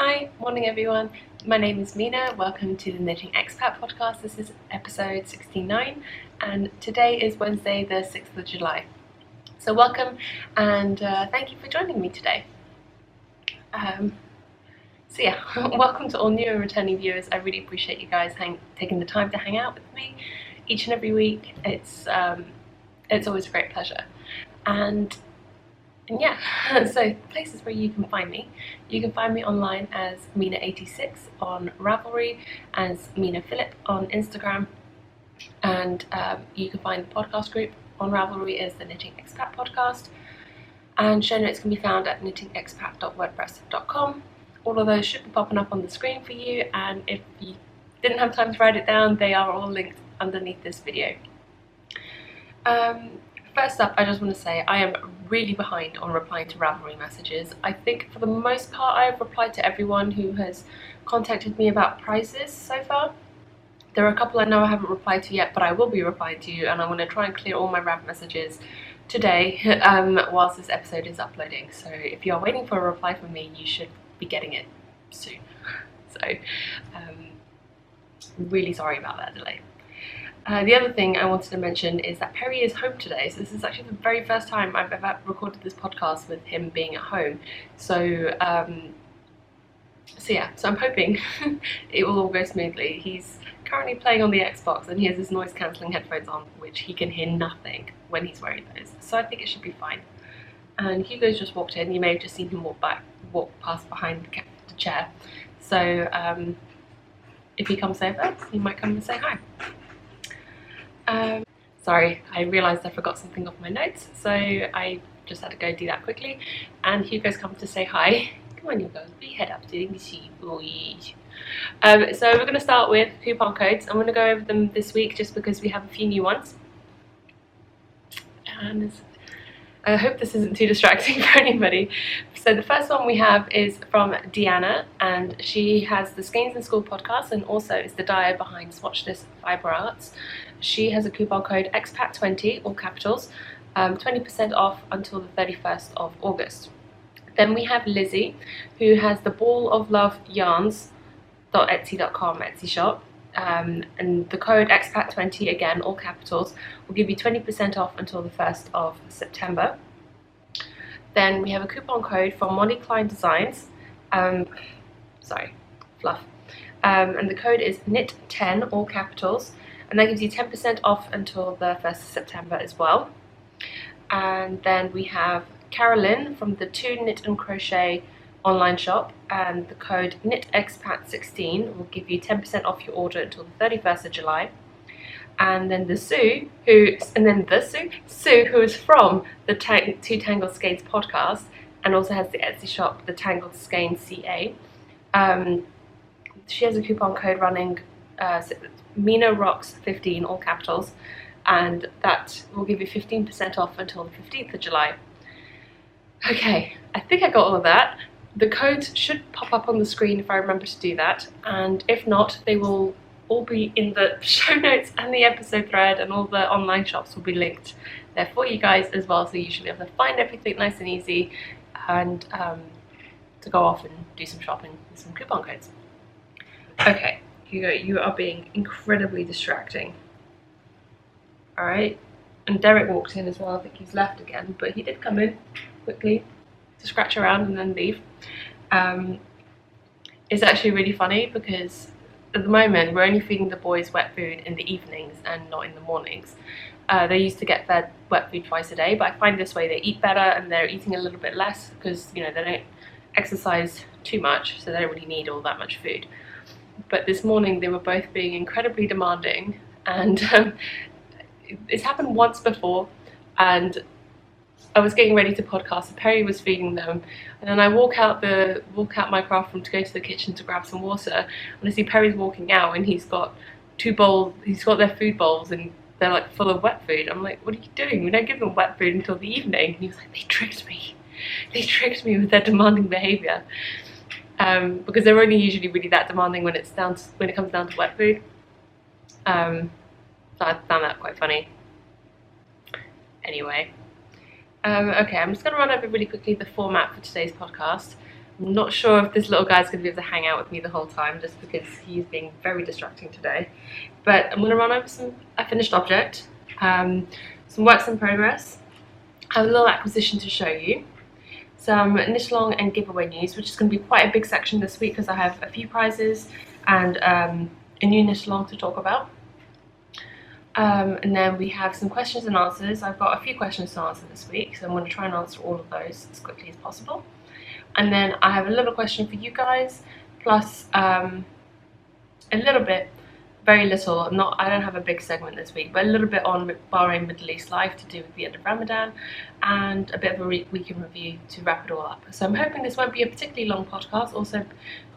Hi, morning everyone. My name is Mina. Welcome to the Knitting Expat Podcast. This is episode 69 and today is Wednesday the 6th of July. So welcome and thank you for joining me today. Welcome to all new and returning viewers. I really appreciate you guys taking the time to hang out with me each and every week. It's always a great pleasure. And so places where you can find me. You can find me online as Mina86 on Ravelry, as Mina Phillip on Instagram, and you can find the podcast group on Ravelry as the Knitting Expat Podcast, and show notes can be found at knittingexpat.wordpress.com. All of those should be popping up on the screen for you, and if you didn't have time to write it down, they are all linked underneath this video. First up, I just want to say I am really behind on replying to Ravelry messages. I think for the most part I've replied to everyone who has contacted me about prices so far. There are a couple I know I haven't replied to yet, but I will be replying to you, and I'm going to try and clear all my Rav messages today whilst this episode is uploading. So if you are waiting for a reply from me, you should be getting it soon. So really sorry about that delay. The other thing I wanted to mention is that Perry is home today, so this is actually the very first time I've ever recorded this podcast with him being at home. So I'm hoping it will all go smoothly. He's currently playing on the Xbox and he has his noise cancelling headphones on, which he can hear nothing when he's wearing those. So I think it should be fine. And Hugo's just walked in. You may have just seen him walk past behind the chair. So if he comes over, he might come and say hi. Sorry, I realised I forgot something off my notes, so I just had to go do that quickly. And Hugo's come to say hi. Come on, Hugo, put your head up, doing the sheep boys. So we're going to start with coupon codes. I'm going to go over them this week just because we have a few new ones. And I hope this isn't too distracting for anybody. So the first one we have is from Deanna, and she has the Skeins in School podcast and also is the dyer behind Swatch This Fibre Arts. She has a coupon code EXPAT20, all capitals, 20% off until the 31st of August. Then we have Lizzie, who has the Ball of Love Yarns.etsy.com Etsy shop. And the code EXPAT20, again, all capitals, will give you 20% off until the 1st of September. Then we have a coupon code from Molly Klein Designs, Fluff, and the code is KNIT10, all capitals, and that gives you 10% off until the 1st of September as well. And then we have Carolyn from the 2 Knit and Crochet online shop, and the code KNITEXPAT16 will give you 10% off your order until the 31st of July. And then Sue, who is from the Two Tangled Skeins podcast and also has the Etsy shop, the Tangled Skeins CA. She has a coupon code running Mina Rocks 15, all capitals, and that will give you 15% off until the 15th of July. Okay, I think I got all of that. The codes should pop up on the screen if I remember to do that, and if not, they will all be in the show notes and the episode thread, and all the online shops will be linked there for you guys as well, so you should be able to find everything nice and easy and to go off and do some shopping with some coupon codes. Okay, Hugo, you are being incredibly distracting. Alright, and Derek walked in as well. I think he's left again, but he did come in quickly to scratch around and then leave. It's actually really funny because at the moment we're only feeding the boys wet food in the evenings and not in the mornings. They used to get fed wet food twice a day, but I find this way they eat better and they're eating a little bit less because, you know, they don't exercise too much, so they don't really need all that much food. But this morning they were both being incredibly demanding, and it's happened once before, and I was getting ready to podcast and Perry was feeding them, and then I walk out my craft room to go to the kitchen to grab some water, and I see Perry's walking out and he's got 2 bowls, he's got their food bowls and they're like full of wet food. I'm like, what are you doing? We don't give them wet food until the evening. And he was like, they tricked me with their demanding behaviour, because they're only usually really that demanding when it comes down to wet food. So I found that quite funny. Anyway, okay, I'm just going to run over really quickly the format for today's podcast. I'm not sure if this little guy's going to be able to hang out with me the whole time just because he's being very distracting today. But I'm going to run over a finished object, some works in progress. I have a little acquisition to show you, some knit along and giveaway news, which is going to be quite a big section this week because I have a few prizes and a new knit along to talk about. And then we have some questions and answers. I've got a few questions to answer this week, so I'm going to try and answer all of those as quickly as possible. And then I have a little question for you guys, plus a little bit, very little, I don't have a big segment this week, but a little bit on Bahrain Middle East life to do with the end of Ramadan, and a bit of a week in review to wrap it all up. So I'm hoping this won't be a particularly long podcast. Also,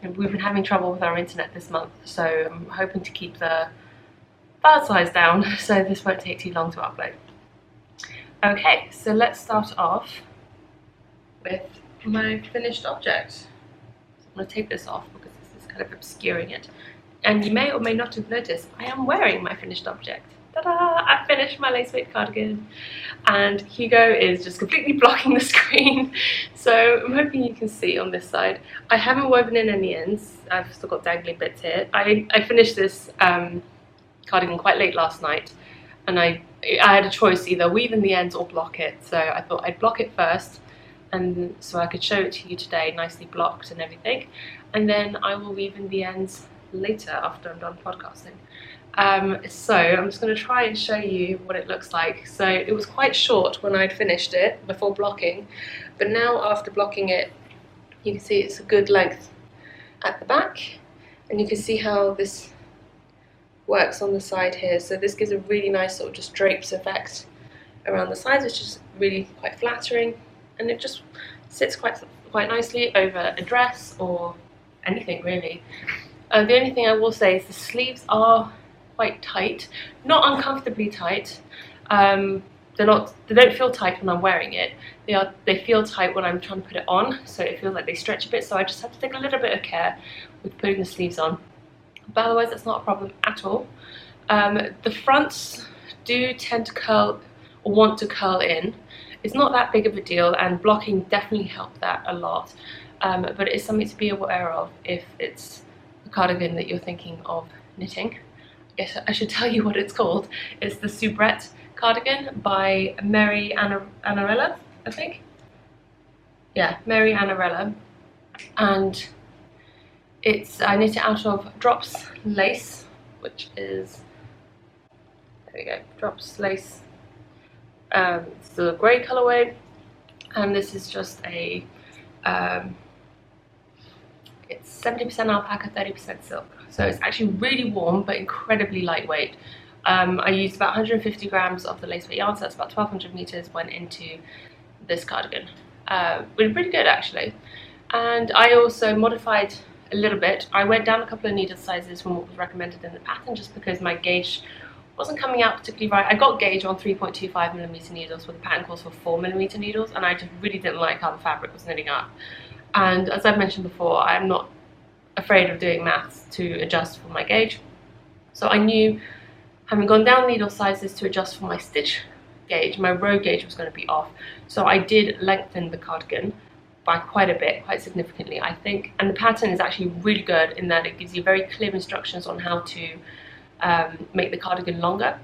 we've been having trouble with our internet this month, so I'm hoping to keep the file size down, so this won't take too long to upload. Okay, so let's start off with my finished object. So I'm going to take this off because this is kind of obscuring it. And you may or may not have noticed, I am wearing my finished object. Ta-da! I finished my lace weight cardigan. And Hugo is just completely blocking the screen. So I'm hoping you can see on this side. I haven't woven in any ends. I've still got dangly bits here. I finished this cardigan quite late last night. And I had a choice, either weave in the ends or block it. So I thought I'd block it first, and so I could show it to you today, nicely blocked and everything. And then I will weave in the ends later after I'm done podcasting. So I'm just going to try and show you what it looks like. So it was quite short when I'd finished it before blocking, but now after blocking it, you can see it's a good length at the back, and you can see how this works on the side here. So this gives a really nice sort of just drapes effect around the sides, which is really quite flattering, and it just sits quite nicely over a dress or anything really. The only thing I will say is the sleeves are quite tight, not uncomfortably tight. They don't feel tight when I'm wearing it. They feel tight when I'm trying to put it on, so it feels like they stretch a bit. So I just have to take a little bit of care with putting the sleeves on. But otherwise, that's not a problem at all. The fronts do tend to curl or want to curl in. It's not that big of a deal, and blocking definitely helped that a lot. But it's something to be aware of if it's a cardigan that you're thinking of knitting. I guess I should tell you what it's called. It's the Soubrette cardigan by Mary Annarella, I think. Yeah, Mary Annarella. And I knit it out of Drops lace, which is, there we go, Drops lace. It's the grey colourway, and this is just a, it's 70% alpaca, 30% silk. So it's actually really warm, but incredibly lightweight. I used about 150 grams of the lace weight yarn, so that's about 1200 meters went into this cardigan. Pretty good actually. And I also modified a little bit. I went down a couple of needle sizes from what was recommended in the pattern, just because my gauge wasn't coming out particularly right. I got gauge on 3.25mm needles, where the pattern calls for 4mm needles, and I just really didn't like how the fabric was knitting up. And as I've mentioned before, I'm not afraid of doing maths to adjust for my gauge. So I knew, having gone down needle sizes to adjust for my stitch gauge, my row gauge was going to be off. So I did lengthen the cardigan by quite a bit, quite significantly, I think. And the pattern is actually really good in that it gives you very clear instructions on how to make the cardigan longer,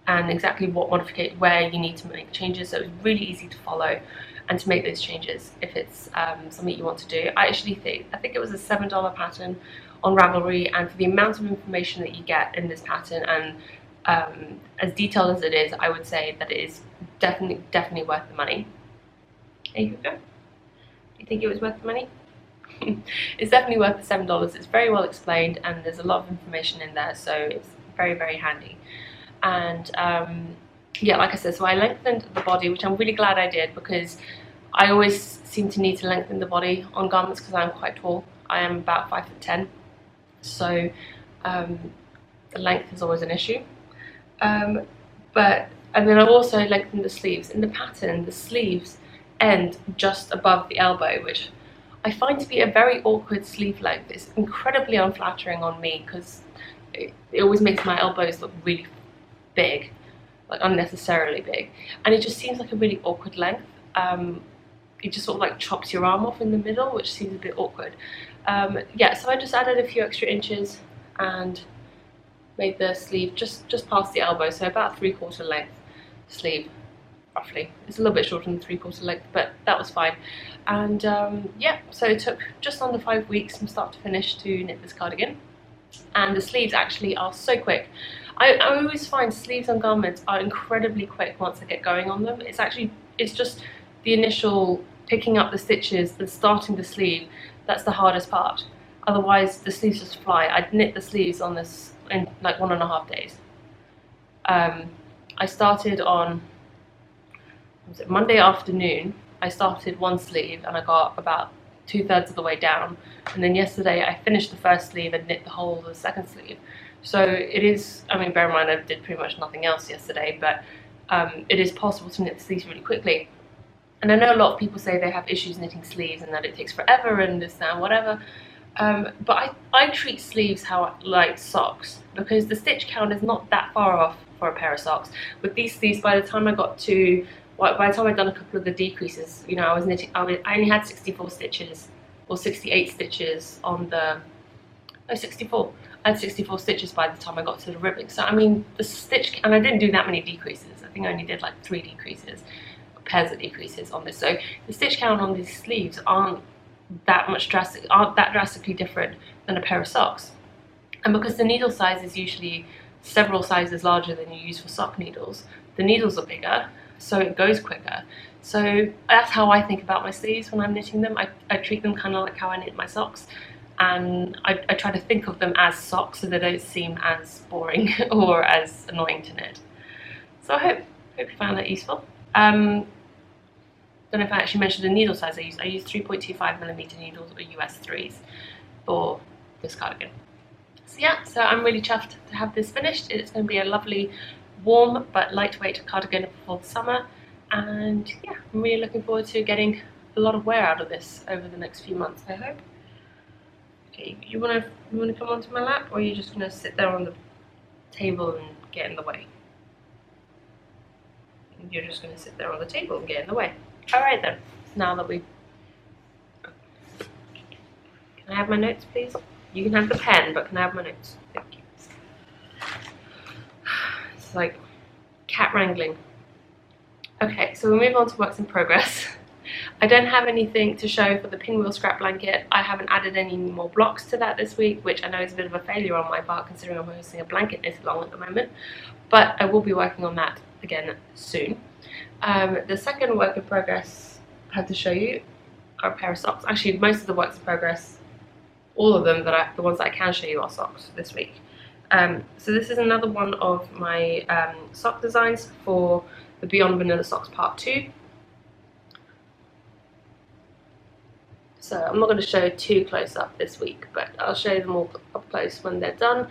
and exactly where you need to make changes. So it's really easy to follow and to make those changes if it's something you want to do. I think it was a $7 pattern on Ravelry, and for the amount of information that you get in this pattern, and as detailed as it is, I would say that it is definitely worth the money. There you go. Do you think it was worth the money? It's definitely worth the $7. It's very well explained, and there's a lot of information in there, so it's very handy. And yeah, like I said, so I lengthened the body, which I'm really glad I did, because I always seem to need to lengthen the body on garments because I'm quite tall. I am about 5'10", so the length is always an issue. And then I've also lengthened the sleeves. In the pattern, the sleeves end just above the elbow, which I find to be a very awkward sleeve length. It's incredibly unflattering on me because it always makes my elbows look really big, like unnecessarily big, and it just seems like a really awkward length. it just sort of like chops your arm off in the middle, which seems a bit awkward. Yeah, so I just added a few extra inches and made the sleeve just past the elbow, so about 3/4 length sleeve, roughly. It's a little bit shorter than 3/4 length, but that was fine. And yeah, so it took just under 5 weeks from start to finish to knit this cardigan. And the sleeves actually are so quick. I always find sleeves on garments are incredibly quick once I get going on them. It's just the initial picking up the stitches and starting the sleeve that's the hardest part. Otherwise the sleeves just fly. I'd knit the sleeves on this in like 1.5 days. I started on Monday afternoon. I started one sleeve and I got about 2/3 of the way down, and then yesterday I finished the first sleeve and knit the whole of the second sleeve. So it is, I mean, bear in mind I did pretty much nothing else yesterday, but it is possible to knit the sleeves really quickly. And I know a lot of people say they have issues knitting sleeves and that it takes forever and this and whatever, but I treat sleeves like socks, because the stitch count is not that far off for a pair of socks. With these sleeves, by the time I'd done a couple of the decreases, you know, I only had 64 stitches, or 68 stitches on the, no, 64. I had 64 stitches by the time I got to the ribbing. So I mean, the stitch, and I didn't do that many decreases. I think I only did like 3 decreases, pairs of decreases on this. So the stitch count on these sleeves aren't that drastically different than a pair of socks. And because the needle size is usually several sizes larger than you use for sock needles, the needles are bigger, so it goes quicker. So that's how I think about my sleeves when I'm knitting them. I treat them kind of like how I knit my socks, and I try to think of them as socks so they don't seem as boring or as annoying to knit. So I hope you found that useful. Don't know if I actually mentioned the needle size I use. I use 3.25mm needles, or US 3s, for this cardigan. So yeah, so I'm really chuffed to have this finished. It's going to be a lovely, warm but lightweight cardigan for the summer, and yeah, I'm really looking forward to getting a lot of wear out of this over the next few months, I hope. Okay, you wanna come onto my lap, or are you just gonna sit there on the table and get in the way? You're just gonna sit there on the table and get in the way. Alright then, now that can I have my notes, please? You can have the pen, but can I have my notes? Thank you. It's like cat wrangling. Okay, so we'll move on to works in progress. I don't have anything to show for the pinwheel scrap blanket. I haven't added any more blocks to that this week, which I know is a bit of a failure on my part considering I'm hosting a blanket knit along at the moment, but I will be working on that again soon. The second work in progress I have to show you are a pair of socks. Actually, most of the works in progress, all of them, the ones that I can show you, are socks this week. So this is another one of my sock designs for the Beyond Vanilla Socks Part 2. So I'm not going to show too close up this week, but I'll show them all up close when they're done.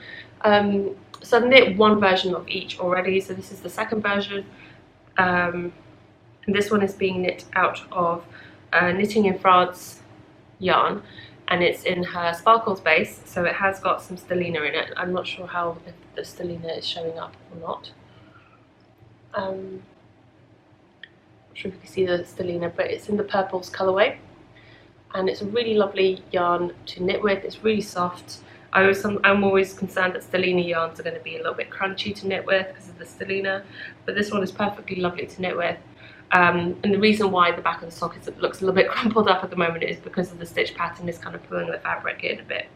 So I've knit one version of each already, so this is the second version. And this one is being knit out of Knitting in France yarn, and it's in her Sparkles base, so it has got some stellina in it. I'm not sure if the stellina is showing up or not. Not sure if you can see the stellina, but it's in the purples colourway, and it's a really lovely yarn to knit with. It's really soft. I'm always concerned that stellina yarns are going to be a little bit crunchy to knit with because of the stellina, but this one is perfectly lovely to knit with. And the reason why the back of the sock looks a little bit crumpled up at the moment is because of the stitch pattern is kind of pulling the fabric in a bit.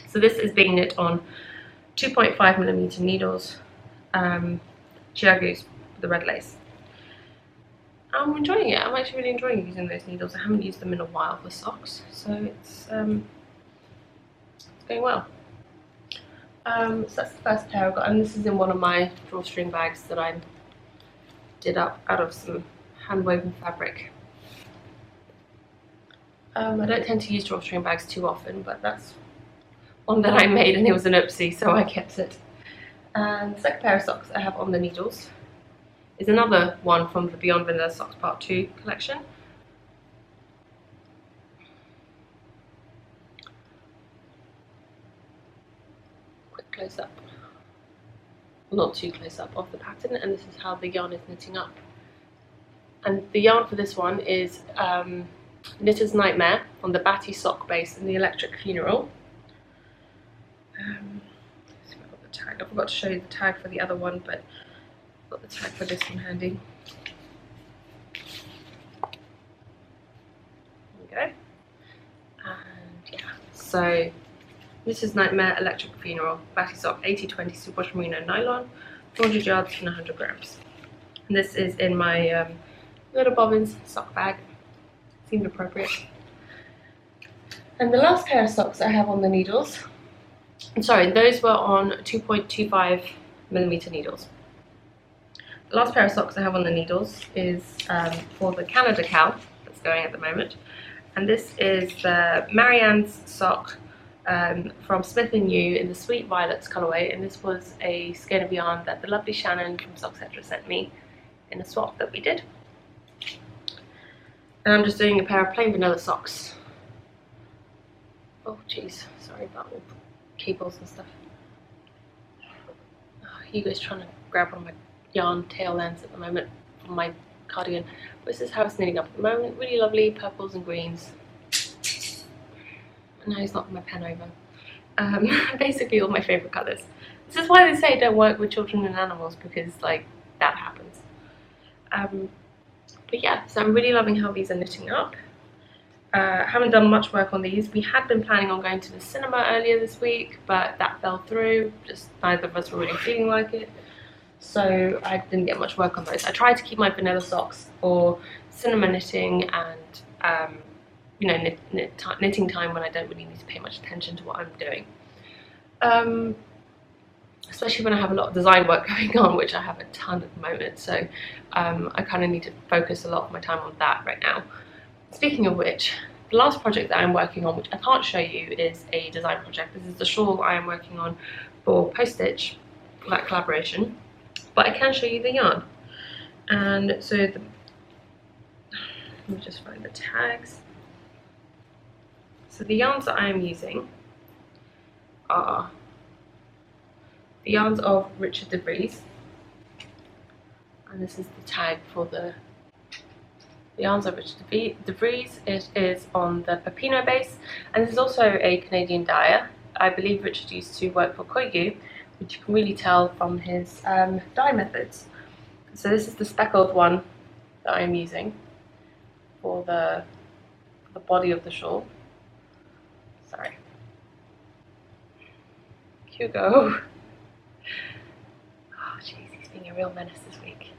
So this is being knit on 2.5mm needles, Chiagoos with the red lace. I'm enjoying it. I'm actually really enjoying using those needles. I haven't used them in a while for socks, so it's going well. So that's the first pair I've got, and this is in one of my drawstring bags that I did up out of some hand-woven fabric. I don't tend to use drawstring bags too often, but that's one that I made and it was an oopsie, so I kept it. And the second pair of socks I have on the needles is another one from the Beyond Vanilla Socks Part 2 collection. Quick close up, well, not too close up, of the pattern, and this is how the yarn is knitting up. And the yarn for this one is Knitter's Nightmare on the Batty sock base in the Electric Funeral. So I've got the tag. I forgot to show you the tag for the other one, but I've got the tag for this one handy. There we go. And yeah, so this is Nightmare Electric Funeral Batty sock 80/20 superwash merino nylon, 400 yards and 100 grams. And this is in my little bobbins sock bag. Seemed appropriate. And the last pair of socks I have on the needles, I'm sorry, those were on 2.25mm needles. The last pair of socks I have on the needles is for the Canada cow that's going at the moment. And this is the Marianne's sock from Smith & New in the Sweet Violets colourway. And this was a skein of yarn that the lovely Shannon from Socksetra sent me in a swap that we did. And I'm just doing a pair of plain vanilla socks. Oh jeez, sorry about all the cables and stuff. Oh, Hugo's trying to grab one of my yarn tail ends at the moment from my cardigan. This is how it's knitting up at the moment. Really lovely purples and greens. And now he's knocking my pen over. Basically all my favourite colours. This is why they say don't work with children and animals, because like that happens. But yeah, so I'm really loving how these are knitting up. Haven't done much work on these. We had been planning on going to the cinema earlier this week, but that fell through. Just neither of us were really feeling like it. So I didn't get much work on those. I tried to keep my vanilla socks for cinema knitting and you know, knitting time when I don't really need to pay much attention to what I'm doing. Especially when I have a lot of design work going on, which I have a ton at the moment. So I kind of need to focus a lot of my time on that right now. Speaking of which, the last project that I'm working on, which I can't show you, is a design project. This is the shawl I am working on for Post Stitch, for that collaboration. But I can show you the yarn. And so, let me just find the tags. So the yarns that I am using are the yarns of Richard de Vries, and this is the tag for the yarns of Richard de Vries. It is on the Pepino base, and this is also a Canadian dyer. I believe Richard used to work for Koigu, which you can really tell from his dye methods. So this is the speckled one that I'm using for the body of the shawl. Sorry. Hugo. Oh jeez, he's being a real menace this week.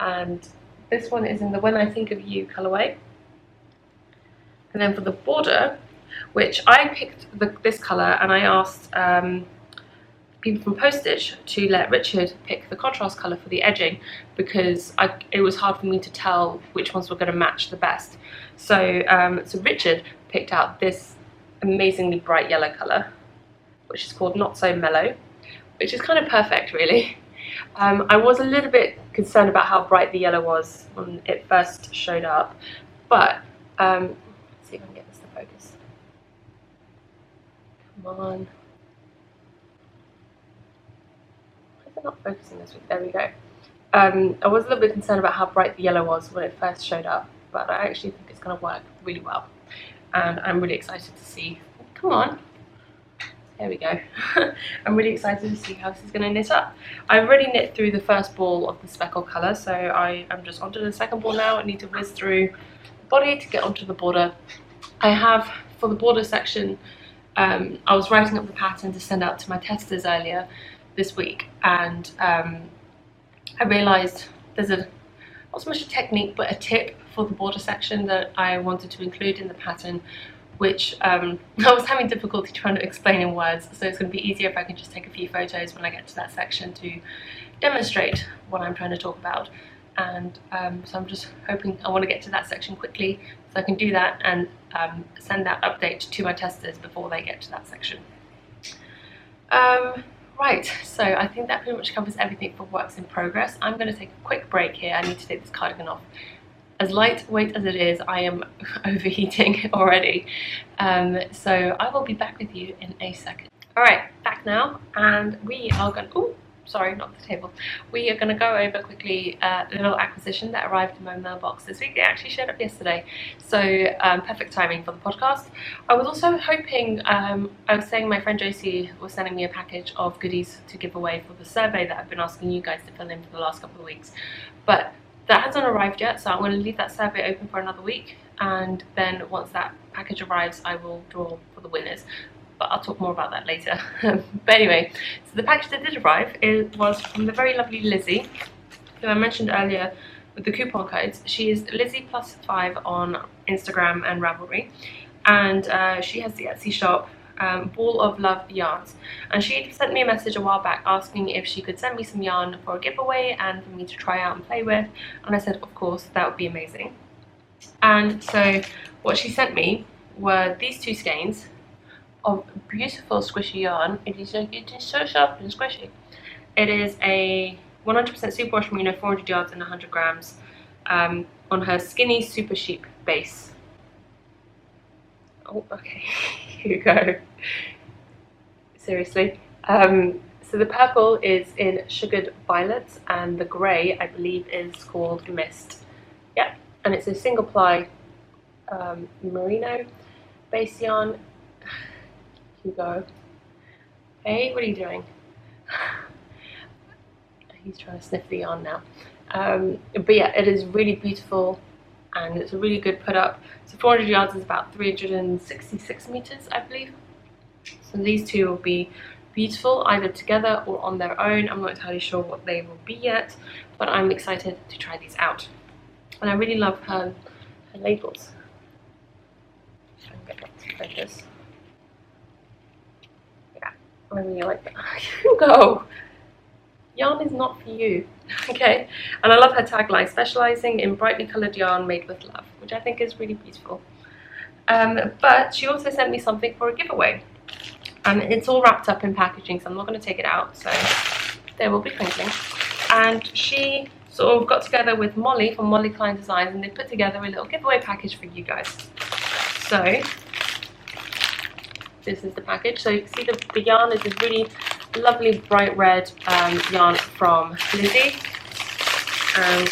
And this one is in the When I Think of You colourway. And then for the border, which I picked this colour, and I asked people from Post Stitch to let Richard pick the contrast colour for the edging, because it was hard for me to tell which ones were going to match the best. So, so Richard picked out this amazingly bright yellow colour, which is called Not So Mellow, which is kind of perfect really. I was a little bit concerned about how bright the yellow was when it first showed up, but let's see if I can get this to focus. Come on. Why is it not focusing this week? There we go. I was a little bit concerned about how bright the yellow was when it first showed up, but I actually think it's going to work really well. And I'm really excited to see, come on, there we go. I'm really excited to see how this is going to knit up. I've already knit through the first ball of the speckle colour, so I am just onto the second ball now. I need to whiz through the body to get onto the border. I have, for the border section, I was writing up the pattern to send out to my testers earlier this week, and I realised there's not so much a technique but a tip for the border section that I wanted to include in the pattern, which I was having difficulty trying to explain in words, so it's going to be easier if I can just take a few photos when I get to that section to demonstrate what I'm trying to talk about. And so I'm just hoping, I want to get to that section quickly so I can do that and send that update to my testers before they get to that section. Right, so I think that pretty much covers everything for works in progress. I'm going to take a quick break here. I need to take this cardigan off. As lightweight as it is, I am overheating already. So I will be back with you in a second. Alright, back now, and we are going to... Ooh, sorry, not the table. We are going to go over quickly a little acquisition that arrived in my mailbox this week. It actually showed up yesterday, so perfect timing for the podcast. I was also hoping, I was saying my friend Josie was sending me a package of goodies to give away for the survey that I've been asking you guys to fill in for the last couple of weeks, but that hasn't arrived yet, so I'm going to leave that survey open for another week, and then once that package arrives I will draw for the winners. But I'll talk more about that later. But anyway, so the package that did arrive, it was from the very lovely Lizzie, who I mentioned earlier with the coupon codes. She is Lizzie+5 on Instagram and Ravelry, and she has the Etsy shop Ball of Love Yarns, and she sent me a message a while back asking if she could send me some yarn for a giveaway and for me to try out and play with, and I said of course, that would be amazing. And so what she sent me were these two skeins of beautiful squishy yarn. It is so soft and squishy. It is a 100% superwash merino, 400 yards and 100 grams on her skinny super sheep base. Oh, okay, here you go. Seriously. So the purple is in sugared violets, and the grey, I believe, is called mist. Yeah, and it's a single ply merino base yarn. Hugo. Hey, what are you doing? He's trying to sniff the yarn now. But yeah, it is really beautiful and it's a really good put up. So 400 yards is about 366 meters, I believe. So these two will be beautiful either together or on their own. I'm not entirely sure what they will be yet, but I'm excited to try these out. And I really love her labels. Try and get that to focus. I really like that. Hugo! Yarn is not for you. Okay? And I love her tagline, specialising in brightly coloured yarn made with love, which I think is really beautiful. But she also sent me something for a giveaway. And it's all wrapped up in packaging, so I'm not going to take it out, so there will be crinkling. And she sort of got together with Molly from Molly Klein Designs, and they put together a little giveaway package for you guys. So this is the package. So you can see the yarn is this really lovely bright red yarn from Lizzie, and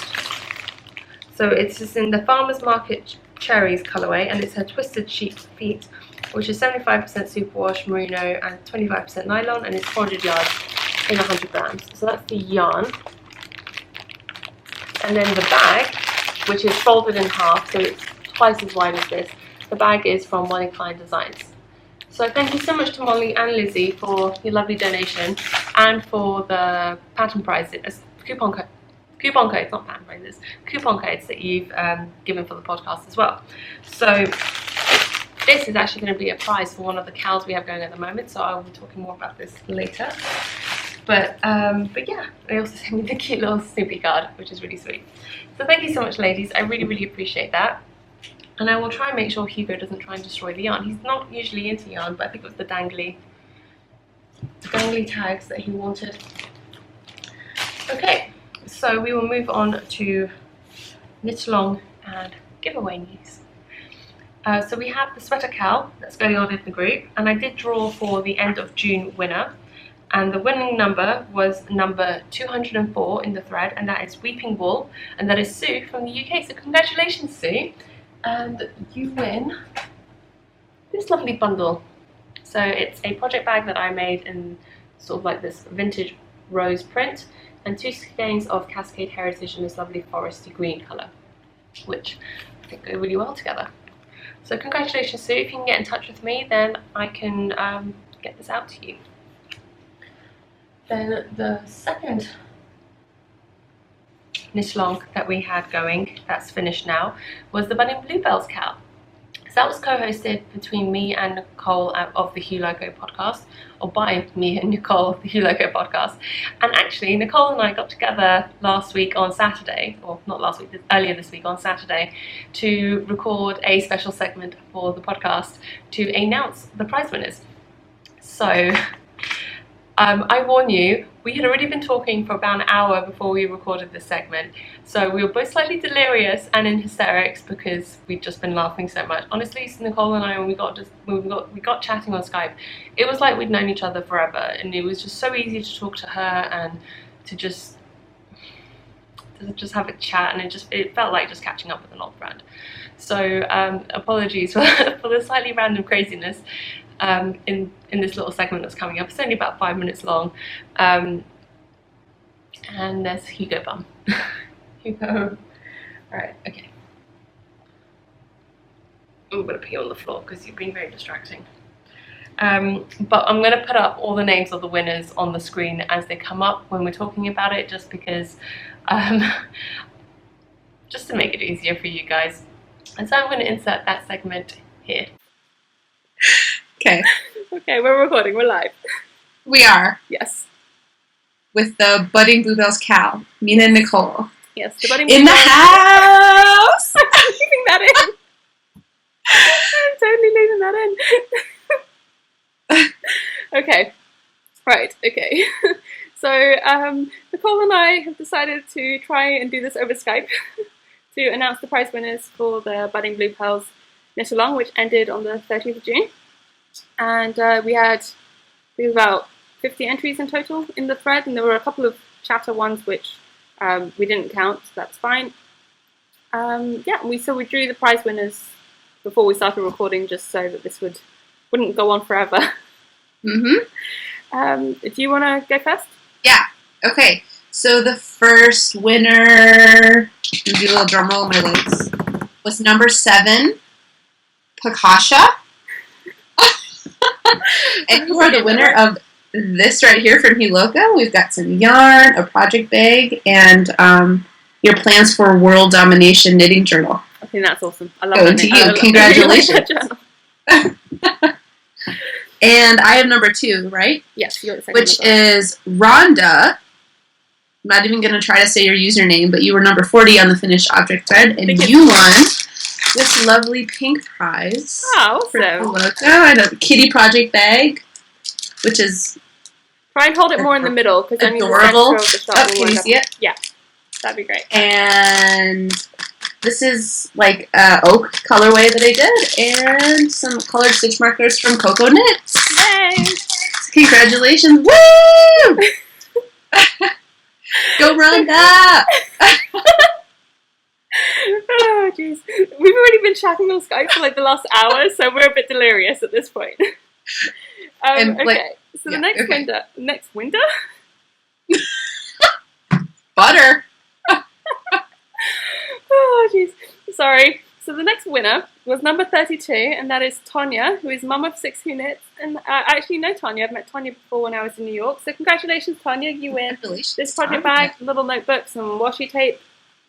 so it's just in the Farmer's Market Cherries colourway, and it's her Twisted Sheep Feet, which is 75% superwash merino and 25% nylon, and it's 400 yards in 100 grams. So that's the yarn, and then the bag, which is folded in half, so it's twice as wide as this. The bag is from Molly Klein Designs. So thank you so much to Molly and Lizzie for your lovely donation and for the pattern prizes, coupon codes, not pattern prizes, coupon codes that you've given for the podcast as well. So this is actually going to be a prize for one of the cows we have going at the moment, so I will be talking more about this later. But yeah, they also sent me the cute little Snoopy card, which is really sweet. So thank you so much, ladies. I really, really appreciate that. And I will try and make sure Hugo doesn't try and destroy the yarn. He's not usually into yarn, but I think it was the dangly tags that he wanted. Okay, so we will move on to knit along and giveaway news. So we have the sweater cowl that's going on in the group, and I did draw for the end of June winner, and the winning number was number 204 in the thread, and that is Weeping Wool, and that is Sue from the UK. So congratulations, Sue. And you win this lovely bundle. So it's a project bag that I made in sort of like this vintage rose print, and two skeins of Cascade Heritage in this lovely foresty green colour, which I think go really well together. So congratulations, Sue. If you can get in touch with me, then I can get this out to you. Then the second knit along that we had going, that's finished now, was the Budding Bluebells cowl. So that was co-hosted between me and Nicole of the Hugh Loco podcast, or by me and Nicole of the Hugh Loco podcast. And actually, Nicole and I got together last week on Saturday, or not last week, earlier this week on Saturday, to record a special segment for the podcast to announce the prize winners. So I warn you, we had already been talking for about an hour before we recorded this segment, so we were both slightly delirious and in hysterics because we'd just been laughing so much. Honestly, Nicole and I, when we got chatting on Skype, it was like we'd known each other forever, and it was just so easy to talk to her and to just have a chat, and it felt like just catching up with an old friend. So apologies for the slightly random craziness in this little segment that's coming up. It's only about 5 minutes long. And there's Hugo Bum. Hugo. Alright, okay. I'm going to pee on the floor because you've been very distracting. But I'm going to put up all the names of the winners on the screen as they come up when we're talking about it, just because, just to make it easier for you guys. And so I'm going to insert that segment here. Okay. Okay, we're recording. We're live. We are. Yes. With the Budding Bluebells Cal, Mina and Nicole. Yes, the Budding in the house! I'm leaving that in. I'm totally leaving that in. Okay. Right, okay. So, Nicole and I have decided to try and do this over Skype to announce the prize winners for the Budding Bluebells Knit Along, which ended on the 30th of June. And we had, I think, about 50 entries in total in the thread, and there were a couple of chatter ones which we didn't count, so that's fine. Yeah, we drew the prize winners before we started recording, just so that this wouldn't go on forever. Mm-hmm. Do you want to go first? Yeah. Okay. So the first winner, do a little drum roll on my legs, was number 7, Pakasha. And you are the winner of this right here from Hiloka. We've got some yarn, a project bag, and your plans for World Domination Knitting Journal. I think that's awesome. I love it. To you. Congratulations. And I have number 2, right? Yes, you're the second. Which is Rhonda. I'm not even going to try to say your username, but you were number 40 on the finished object thread, and you won this lovely pink prize. Oh, awesome. And a kitty project bag, which is... Try and hold it more in the middle, because then adorable. Can you see it? Yeah, that'd be great. And this is like oak colorway that I did, and some colored stitch markers from Coco Knits. Yay! Congratulations! Woo! Go Rhonda! Oh, jeez. We've already been chatting on Skype for like the last hour, so we're a bit delirious at this point. Okay, so the next winter? Butter! Oh, jeez. Sorry. So the next winner was number 32, and that is Tonya, who is mum of 6 who knits. And I actually know Tonya. I've met Tonya before when I was in New York. So congratulations, Tonya. You win this project bag, little notebook, some washi tape,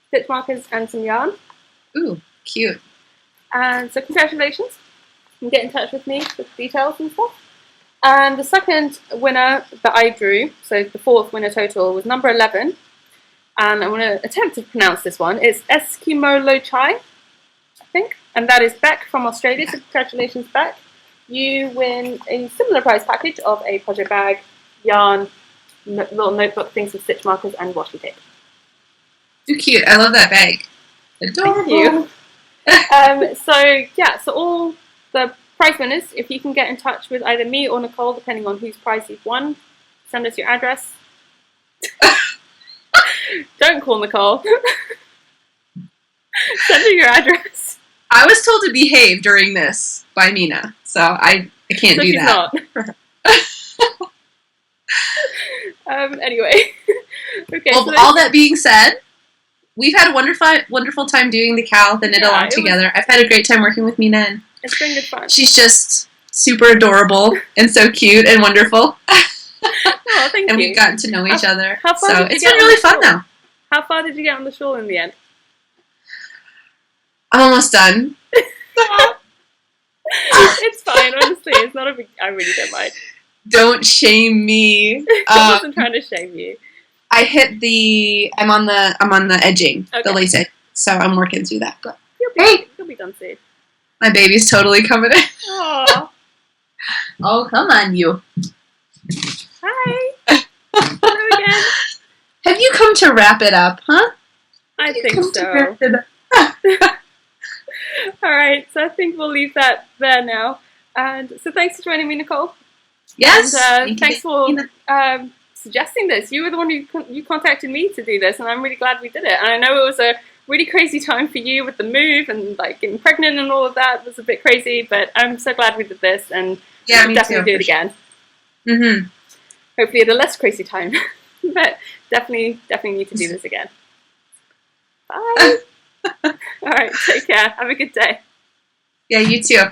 stitch markers, and some yarn. Ooh, cute. And so congratulations. You can get in touch with me with details and stuff. And the second winner that I drew, so the 4th winner total, was number 11. And I'm going to attempt to pronounce this one. It's Eskimo Lo Chai, I think. And that is Beck from Australia. So congratulations, Beck. You win a similar prize package of a project bag, yarn, little notebook, things with stitch markers, and washi tape. Too cute. I love that bag. Adorable. Thank you. So all the prize winners, if you can get in touch with either me or Nicole, depending on whose prize you've won, send us your address. Don't call Nicole. Send her your address. I was told to behave during this by Mina, so I can't do that. Not. Anyway. Okay. Well, so all that being said, we've had a wonderful time doing the knit along together. I've had a great time working with Mina. It's been good fun. She's just super adorable and so cute and wonderful. Oh, thank you. And we've gotten to know each other. So it's been really fun now. How far did you get on the shawl in the end? I'm almost done. It's fine, honestly. It's not a big... I really don't mind. Don't shame me. I wasn't trying to shame you. I hit I'm on the edging, the lace edge, so I'm working through that. But you'll be done soon. My baby's totally coming in. Aww. Oh, come on, you. Hi. come to wrap it up, huh? I think so. All right, so I think we'll leave that there now. And so thanks for joining me, Nicole. Yes. And thanks for suggesting this. You were the one who contacted me to do this, and I'm really glad we did it. And I know it was a really crazy time for you with the move and like getting pregnant and all of that. It was a bit crazy, but I'm so glad we did this, and we'll definitely do it again. Mm-hmm. Hopefully at a less crazy time, but definitely need to do this again. Bye. All right, take care. Have a good day. Yeah, you too.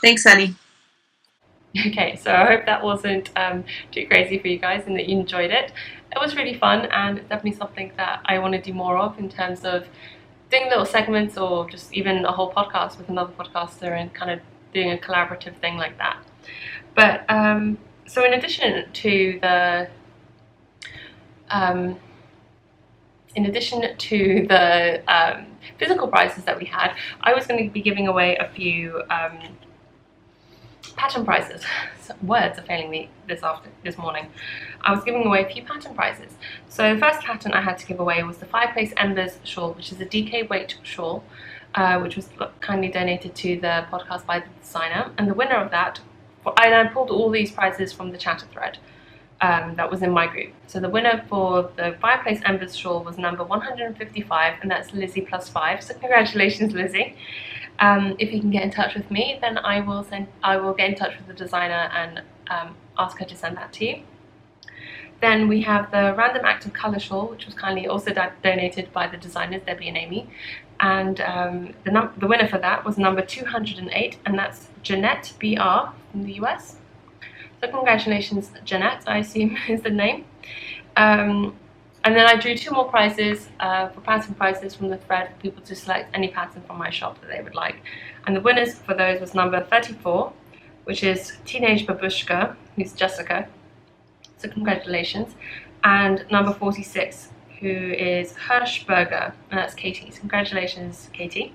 Thanks, honey. Okay, so I hope that wasn't too crazy for you guys and that you enjoyed it. It was really fun, and it's definitely something that I want to do more of in terms of doing little segments or just even a whole podcast with another podcaster and kind of doing a collaborative thing like that. But so in addition to the physical prizes that we had, I was going to be giving away a few pattern prizes. Words are failing me this morning. I was giving away a few pattern prizes. So the first pattern I had to give away was the Fireplace Embers shawl, which is a DK weight shawl, which was kindly donated to the podcast by the designer. And the winner of that, I pulled all these prizes from the chatter thread that was in my group. So the winner for the Fireplace Embers shawl was number 155, and that's Lizzie +5. So congratulations, Lizzie. If you can get in touch with me, then I will get in touch with the designer and ask her to send that to you. Then we have the Random Act of Colour shawl, which was kindly also donated by the designers, Debbie and Amy. And the winner for that was number 208, and that's Jeanette BR from the US. So congratulations, Jeanette, I assume is the name. And then I drew 2 more prizes for pattern prizes from the thread for people to select any pattern from my shop that they would like. And the winners for those was number 34, which is Teenage Babushka, who's Jessica. So congratulations. And number 46, who is Hirschberger, and that's Katie. So congratulations, Katie.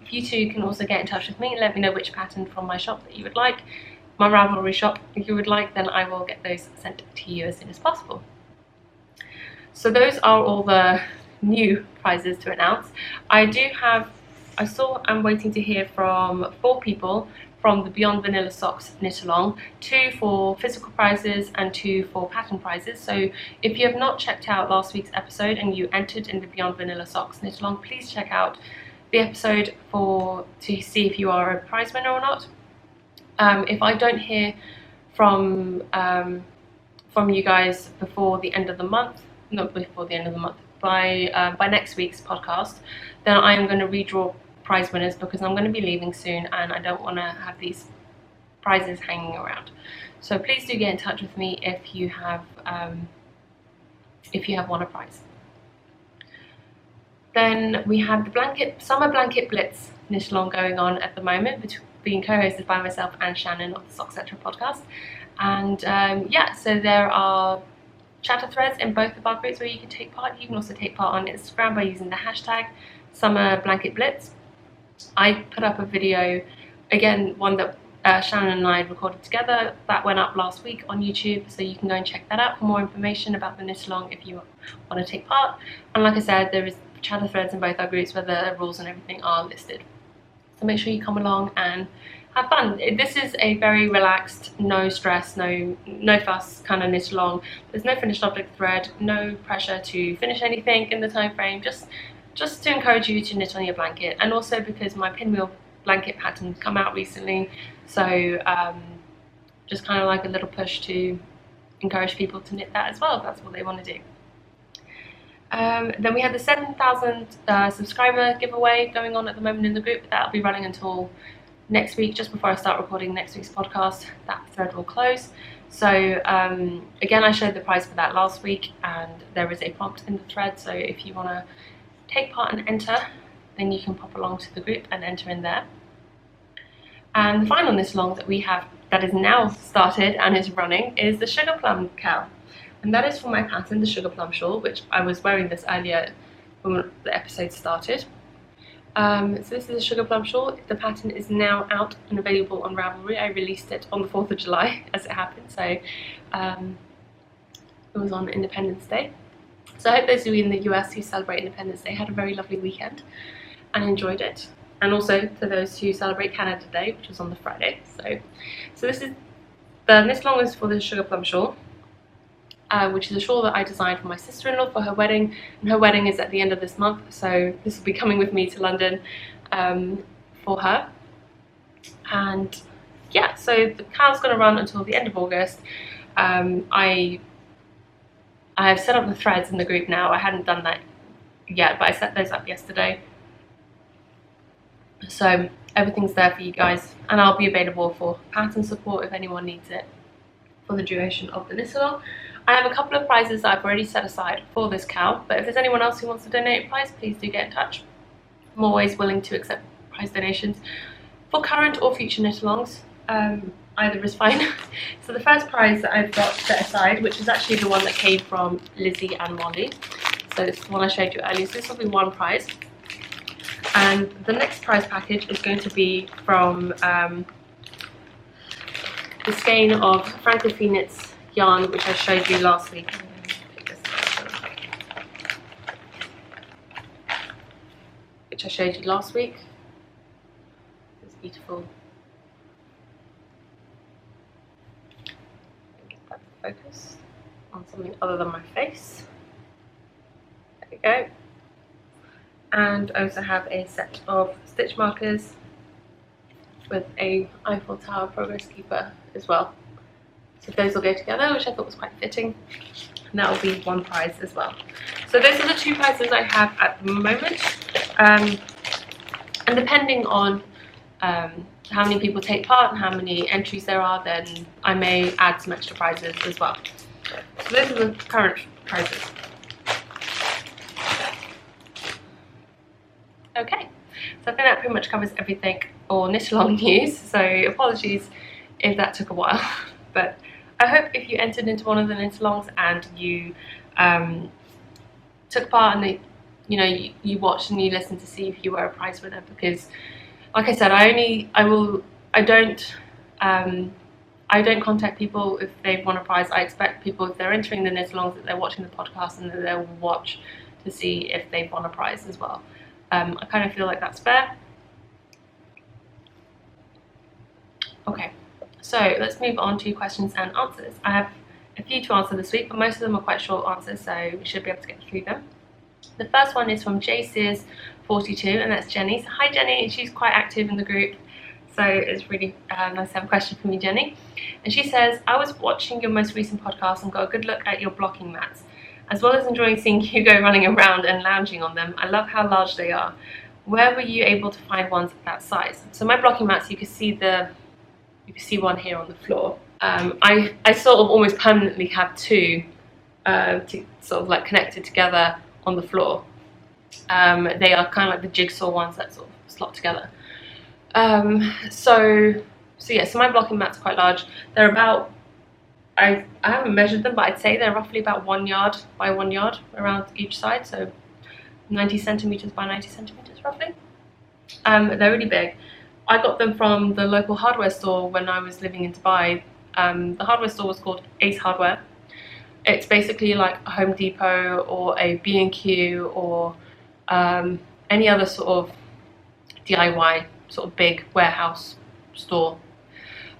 If you two can also get in touch with me and let me know which pattern from my shop that you would like, my Ravelry shop, if you would like, then I will get those sent to you as soon as possible. So those are all the new prizes to announce. I'm waiting to hear from 4 people from the Beyond Vanilla Socks knit along, 2 for physical prizes and 2 for pattern prizes. So if you have not checked out last week's episode and you entered in the Beyond Vanilla Socks knit along, please check out the episode to see if you are a prize winner or not. If I don't hear from you guys before the end of the month, not before the end of the month, by next week's podcast, then I am going to redraw prize winners because I'm going to be leaving soon and I don't want to have these prizes hanging around. So please do get in touch with me if you have won a prize. Then we have the Summer Blanket Blitz knit along going on at the moment, being co-hosted by myself and Shannon of the Sock Etc. podcast. And so there are chatter threads in both of our groups where you can take part. You can also take part on Instagram by using the hashtag Summer Blanket Blitz. I put up a video, again, one that Shannon and I had recorded together, that went up last week on YouTube, so you can go and check that out for more information about the knit along if you want to take part. And like I said, there is chatter threads in both our groups where the rules and everything are listed. So make sure you come along and have fun. This is a very relaxed, no stress, no fuss kind of knit along. There's no finished object thread, no pressure to finish anything in the time frame, just to encourage you to knit on your blanket, and also because my pinwheel blanket pattern come out recently, so just kind of like a little push to encourage people to knit that as well if that's what they want to do. Then we have the 7,000 subscriber giveaway going on at the moment in the group. That'll be running until next week, just before I start recording next week's podcast. That thread will close. So again, I showed the prize for that last week, and there is a prompt in the thread, so if you want to take part and enter, then you can pop along to the group and enter in there. And the final knit along that we have that is now started and is running is the Sugar Plum cowl. And that is for my pattern, the Sugar Plum shawl, which I was wearing this earlier when the episode started. So this is a Sugar Plum shawl. The pattern is now out and available on Ravelry. I released it on the 4th of July, as it happened, so it was on Independence Day. So I hope those of you in the US who celebrate Independence Day had a very lovely weekend and enjoyed it. And also to those who celebrate Canada Day, which was on the Friday. So this is the knit along is for the Sugar Plum shawl, which is a shawl that I designed for my sister-in-law for her wedding, and her wedding is at the end of this month, so this will be coming with me to London for her. And yeah, so the cow's going to run until the end of August. I have set up the threads in the group now. I hadn't done that yet, but I set those up yesterday. So everything's there for you guys, and I'll be available for pattern support if anyone needs it for the duration of the knit along. I have a couple of prizes that I've already set aside for this cow, but if there's anyone else who wants to donate a prize, please do get in touch. I'm always willing to accept prize donations for current or future knit alongs. Either is fine. So the first prize that I've got set aside, which is actually the one that came from Lizzie and Molly, so it's the one I showed you earlier, so this will be one prize. And the next prize package is going to be from the skein of Franco Phoenix yarn, which I showed you last week. It's beautiful. Get that to focus on something other than my face. There we go. And I also have a set of stitch markers with a Eiffel Tower progress keeper as well. So those will go together, which I thought was quite fitting. And that will be one prize as well. So those are the two prizes I have at the moment. And depending on how many people take part and how many entries there are, then I may add some extra prizes as well. So those are the current prizes. Okay, so I think that pretty much covers everything or knit along news, so apologies if that took a while, but I hope if you entered into one of the knit alongs and you took part and you watched and you listened to see if you were a prize winner, because like I said, I don't contact people if they've won a prize. I expect people, if they're entering the knit alongs, that they're watching the podcast and that they'll watch to see if they've won a prize as well. I kind of feel like that's fair. Okay, so let's move on to questions and answers. I have a few to answer this week, but most of them are quite short answers, so we should be able to get through them. The first one is from JSears42, and that's Jenny. So hi Jenny, she's quite active in the group, so it's really nice to have a question from you, Jenny. And she says, I was watching your most recent podcast and got a good look at your blocking mats. As well as enjoying seeing Hugo running around and lounging on them, I love how large they are. Where were you able to find ones of that size? So my blocking mats, you can see one here on the floor. I sort of almost permanently have two to sort of like connected together on the floor. They are kind of like the jigsaw ones that sort of slot together. So my blocking mat's quite large. They're about, I haven't measured them, but I'd say they're roughly about 1 yard by 1 yard around each side, so 90 centimeters by 90 centimeters roughly. They're really big. I got them from the local hardware store when I was living in Dubai. The hardware store was called Ace Hardware. It's basically like a Home Depot or a B&Q or any other sort of DIY sort of big warehouse store.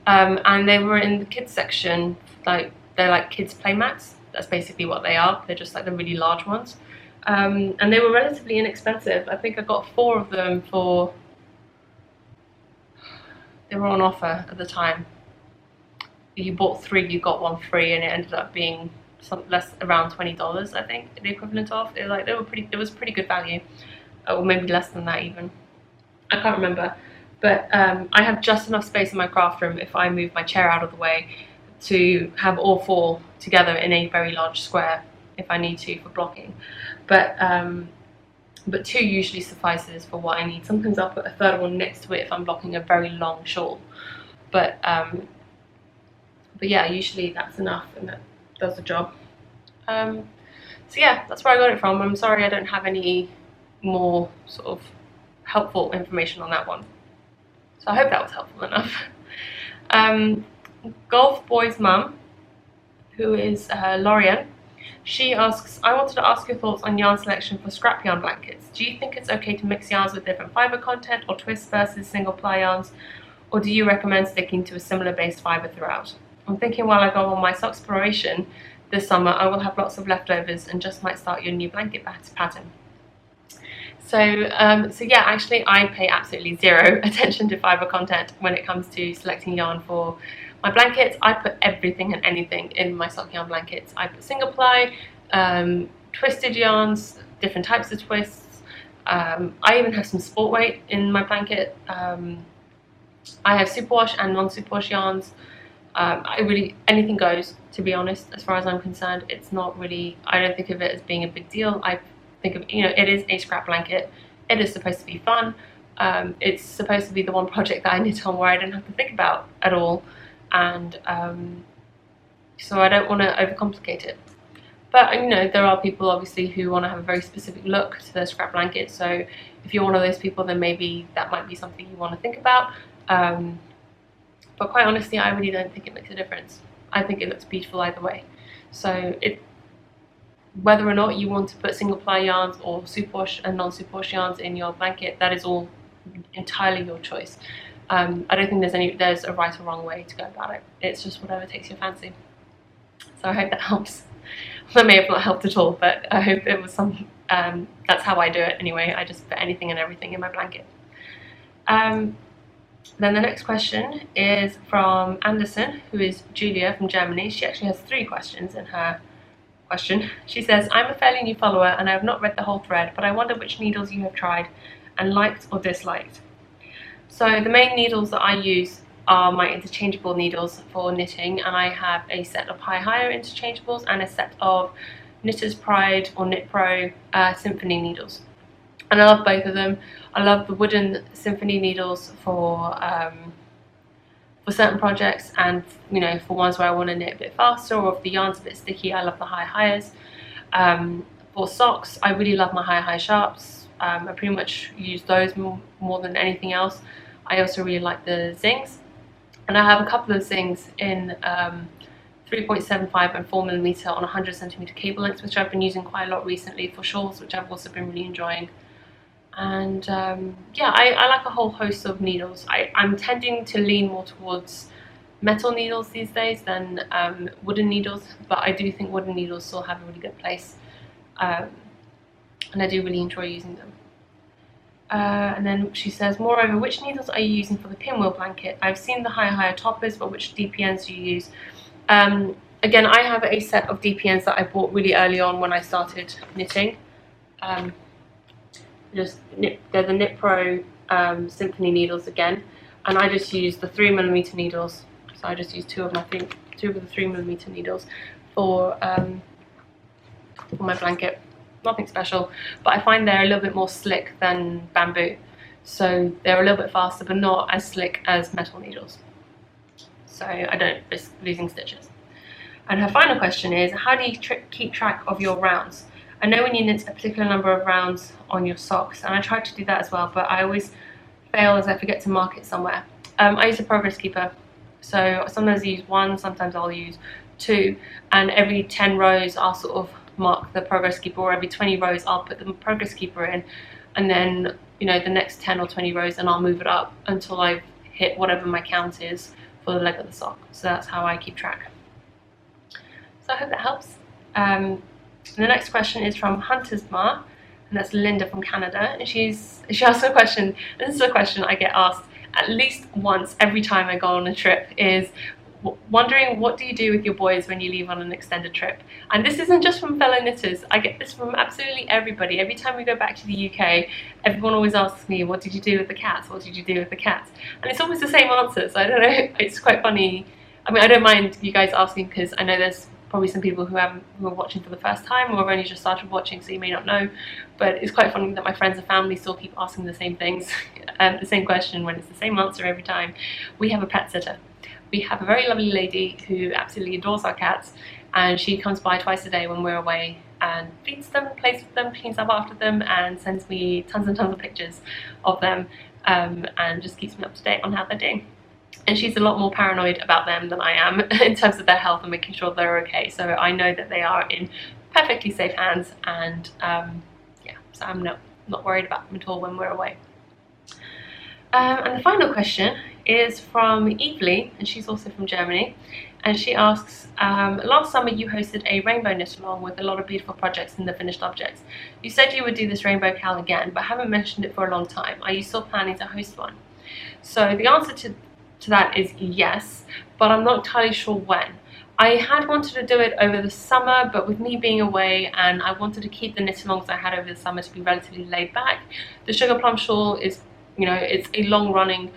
And they were in the kids section. Like they're like kids play mats. That's basically what they are. They're just like the really large ones. And they were relatively inexpensive. I think I got 4 of them they were on offer at the time. You bought 3, you got 1 free, and it ended up being around $20, I think, the equivalent of. It was pretty good value, or maybe less than that even. I can't remember. But I have just enough space in my craft room if I move my chair out of the way to have all 4 together in a very large square if I need to for blocking. But 2 usually suffices for what I need. Sometimes I'll put a third one next to it if I'm blocking a very long shawl. But yeah, usually that's enough and that does the job. So yeah, that's where I got it from. I'm sorry I don't have any more sort of helpful information on that one. So I hope that was helpful enough. Golf Boy's mum, who is Lorian, She asks, I wanted to ask your thoughts on yarn selection for scrap yarn blankets. Do you think it's okay to mix yarns with different fibre content or twists versus single ply yarns? Or do you recommend sticking to a similar based fibre throughout? I'm thinking while I go on my sock exploration this summer, I will have lots of leftovers and just might start your new blanket pattern. So yeah, actually I pay absolutely zero attention to fibre content when it comes to selecting yarn for my blankets. I put everything and anything in my sock yarn blankets. I put single ply, twisted yarns, different types of twists. I even have some sport weight in my blanket. I have superwash and non-superwash yarns. Anything goes, to be honest, as far as I'm concerned. It's not really, I don't think of it as being a big deal. I think of, it is a scrap blanket. It is supposed to be fun. It's supposed to be the one project that I knit on where I don't have to think about at all. And so I don't want to overcomplicate it. But there are people obviously who want to have a very specific look to their scrap blanket. So if you're one of those people, then maybe that might be something you want to think about. But quite honestly, I really don't think it makes a difference. I think it looks beautiful either way. So whether or not you want to put single ply yarns or superwash and non-superwash yarns in your blanket, that is all entirely your choice. I don't think there's a right or wrong way to go about it. It's just whatever takes your fancy. So I hope that helps. That may have not helped at all, but I hope it was some. That's how I do it anyway. I just put anything and everything in my blanket. Then the next question is from Anderson, who is Julia from Germany. She actually has 3 questions in her question. She says, I'm a fairly new follower and I have not read the whole thread, but I wonder which needles you have tried and liked or disliked. So the main needles that I use are my interchangeable needles for knitting, and I have a set of higher interchangeables and a set of Knitter's Pride or Knit Pro Symphony needles. And I love both of them. I love the wooden Symphony needles for certain projects, and for ones where I want to knit a bit faster or if the yarn's a bit sticky, I love the highers. For socks, I really love my high sharps. I pretty much use those more than anything else. I also really like the zings, and I have a couple of zings in 3.75 and 4mm on 100cm cable lengths, which I've been using quite a lot recently for shawls, which I've also been really enjoying. And yeah, I like a whole host of needles. I'm tending to lean more towards metal needles these days than wooden needles, but I do think wooden needles still have a really good place, and I do really enjoy using them. And then she says, moreover, which needles are you using for the pinwheel blanket? I've seen the higher toppers, but which DPNs do you use? Again, I have a set of DPNs that I bought really early on when I started knitting. They're the Knit Pro Symphony needles again, and I just use the 3mm needles. So I just use two of the 3mm needles for my blanket. Nothing special, but I find they're a little bit more slick than bamboo, so they're a little bit faster, but not as slick as metal needles. So I don't risk losing stitches. And her final question is, how do you keep track of your rounds? I know when you knit a particular number of rounds on your socks, and I try to do that as well, but I always fail as I forget to mark it somewhere. I use a progress keeper, so sometimes I use 1, sometimes I'll use 2, and every 10 rows I'll sort of mark the progress keeper, or every 20 rows I'll put the progress keeper in, and then the next 10 or 20 rows, and I'll move it up until I've hit whatever my count is for the leg of the sock. So that's how I keep track. So I hope that helps. The next question is from Hunter's Ma, and that's Linda from Canada, and she asked a question, and this is a question I get asked at least once every time I go on a trip, is wondering, what do you do with your boys when you leave on an extended trip? And this isn't just from fellow knitters, I get this from absolutely everybody. Every time we go back to the UK, everyone always asks me, what did you do with the cats? What did you do with the cats? And it's always the same answer, so I don't know, it's quite funny. I mean, I don't mind you guys asking, because I know there's probably some people who are watching for the first time or have only just started watching, so you may not know, but it's quite funny that my friends and family still keep asking the same things, the same question, when it's the same answer every time. We have a pet sitter. We have a very lovely lady who absolutely adores our cats, and she comes by twice a day when we're away and feeds them, plays with them, cleans up after them, and sends me tons and tons of pictures of them, and just keeps me up to date on how they're doing. and she's a lot more paranoid about them than I am in terms of their health and making sure they're okay. So I know that they are in perfectly safe hands, and yeah, so I'm not worried about them at all when we're away. And the final question is from Evely, and she's also from Germany, and she asks, last summer you hosted a rainbow knit along with a lot of beautiful projects in the finished objects. You said you would do this rainbow cal again, but haven't mentioned it for a long time. Are you still planning to host one? So the answer to that is yes, but I'm not entirely sure when. I had wanted to do it over the summer, but with me being away and I wanted to keep the knit-alongs I had over the summer to be relatively laid back. The Sugar Plum Shawl is, it's a long-running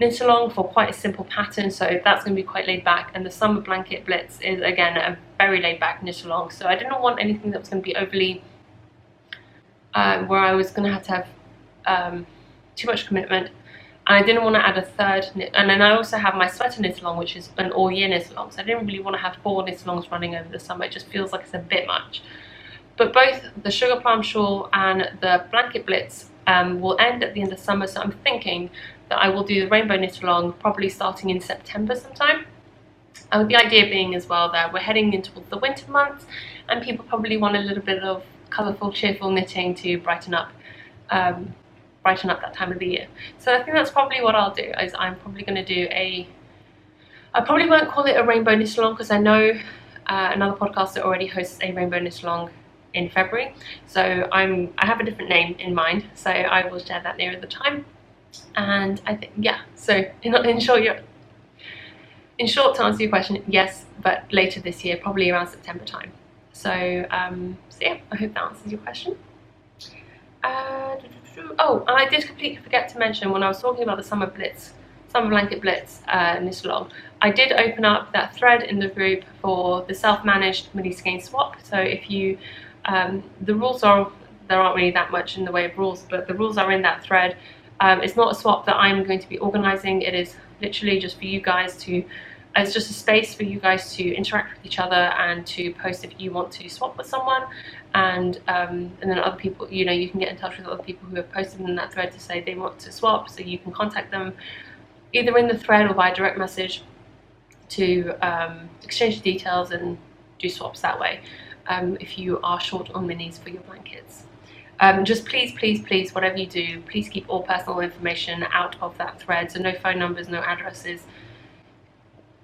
knit-along for quite a simple pattern, so that's going to be quite laid back. And the Summer Blanket Blitz is, again, a very laid-back knit-along. So I didn't want anything that was going to be overly, where I was going to have too much commitment. I didn't want to add a third knit, and then I also have my sweater knit along, which is an all-year knit along, so I didn't really want to have 4 knit alongs running over the summer. It just feels like it's a bit much. But both the Sugar Plum Shawl and the Blanket Blitz will end at the end of summer, so I'm thinking that I will do the rainbow knit along probably starting in September sometime. And with the idea being as well that we're heading into the winter months, and people probably want a little bit of colourful, cheerful knitting to brighten up that time of the year. So I think that's probably what I'll do, is I'm probably going to do I probably won't call it a rainbow knit along, because I know another podcaster already hosts a rainbow knit along in February, so I have a different name in mind, so I will share that nearer the time. And I think, yeah, so in short to answer your question, yes, but later this year, probably around September time. So yeah, I hope that answers your question. Oh, and I did completely forget to mention when I was talking about the Summer Blanket Blitz knit along, I did open up that thread in the group for the self-managed mini skein swap. So if you, the rules are, there aren't really that much in the way of rules, but the rules are in that thread. It's not a swap that I'm going to be organising. It is literally just for you guys to, it's just a space for you guys to interact with each other and to post if you want to swap with someone. And then other people, you can get in touch with other people who have posted in that thread to say they want to swap, so you can contact them either in the thread or via direct message to exchange details and do swaps that way, if you are short on minis for your blankets. Just please, whatever you do, please keep all personal information out of that thread, so no phone numbers, no addresses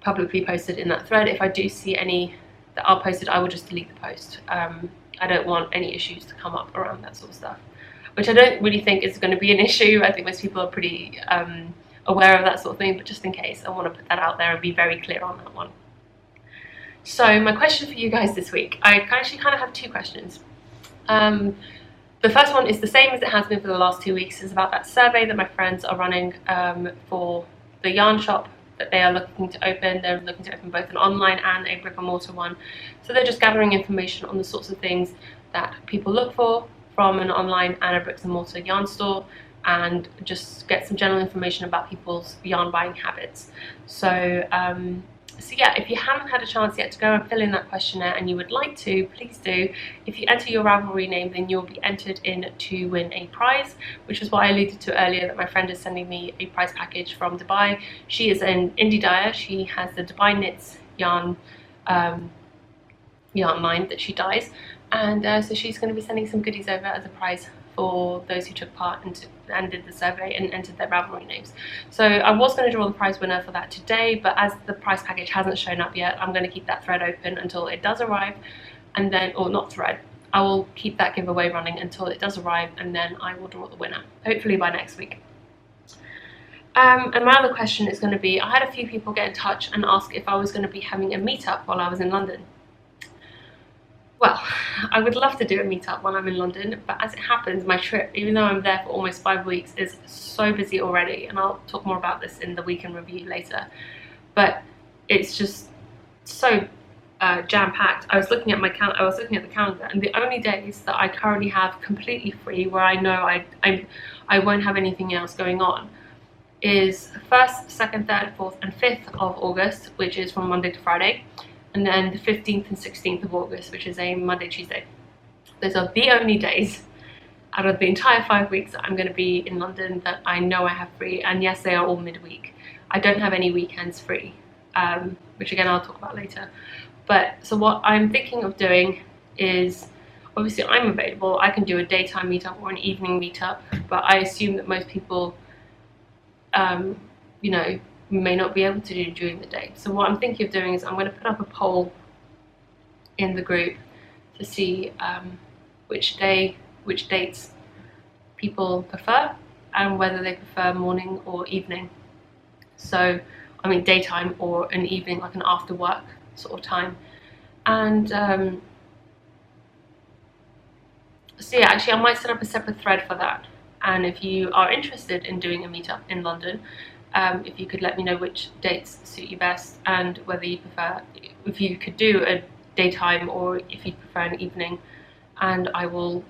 publicly posted in that thread. If I do see any that are posted, I will just delete the post. I don't want any issues to come up around that sort of stuff, which I don't really think is going to be an issue. I think most people are pretty aware of that sort of thing, but just in case, I want to put that out there and be very clear on that one. So my question for you guys this week, I actually kind of have 2 questions. The first one is the same as it has been for the last 2 weeks. It's about that survey that my friends are running for the yarn shop that they are looking to open. They're looking to open both an online and a brick and mortar one. So they're just gathering information on the sorts of things that people look for from an online and a bricks and mortar yarn store, and just get some general information about people's yarn buying habits. So yeah, if you haven't had a chance yet to go and fill in that questionnaire and you would like to, please do. If you enter your Ravelry name, then you'll be entered in to win a prize, which is what I alluded to earlier, that my friend is sending me a prize package from Dubai. She is an indie dyer. She has the Dubai Knits yarn line that she dyes, and so she's going to be sending some goodies over as a prize for those who took part and did the survey and entered their Ravelry names. So I was going to draw the prize winner for that today, but as the prize package hasn't shown up yet, I'm going to keep that thread open until it does arrive, and then, or not thread, I will keep that giveaway running until it does arrive, and then I will draw the winner, hopefully by next week. And my other question is going to be, I had a few people get in touch and ask if I was going to be having a meetup while I was in London. Well, I would love to do a meetup when I'm in London, but as it happens, my trip, even though I'm there for almost 5 weeks, is so busy already, and I'll talk more about this in the week in review later. But it's just so jam-packed. I was looking at the calendar, and the only days that I currently have completely free, where I know I won't have anything else going on, is 1st, 2nd, 3rd, 4th, and 5th of August, which is from Monday to Friday. And then the 15th and 16th of August, which is a Monday, Tuesday. Those are the only days out of the entire 5 weeks that I'm going to be in London that I know I have free. And yes, they are all midweek. I don't have any weekends free, which again I'll talk about later. But so what I'm thinking of doing is, obviously I'm available, I can do a daytime meetup or an evening meetup, but I assume that most people, you know, may not be able to do during the day. So what I'm thinking of doing is I'm going to put up a poll in the group to see which dates people prefer and whether they prefer morning or evening. So, I mean daytime or an evening, like an after work sort of time. And so yeah, actually I might set up a separate thread for that. And if you are interested in doing a meetup in London, if you could let me know which dates suit you best and whether you prefer, if you could do a daytime or if you prefer an evening, and I will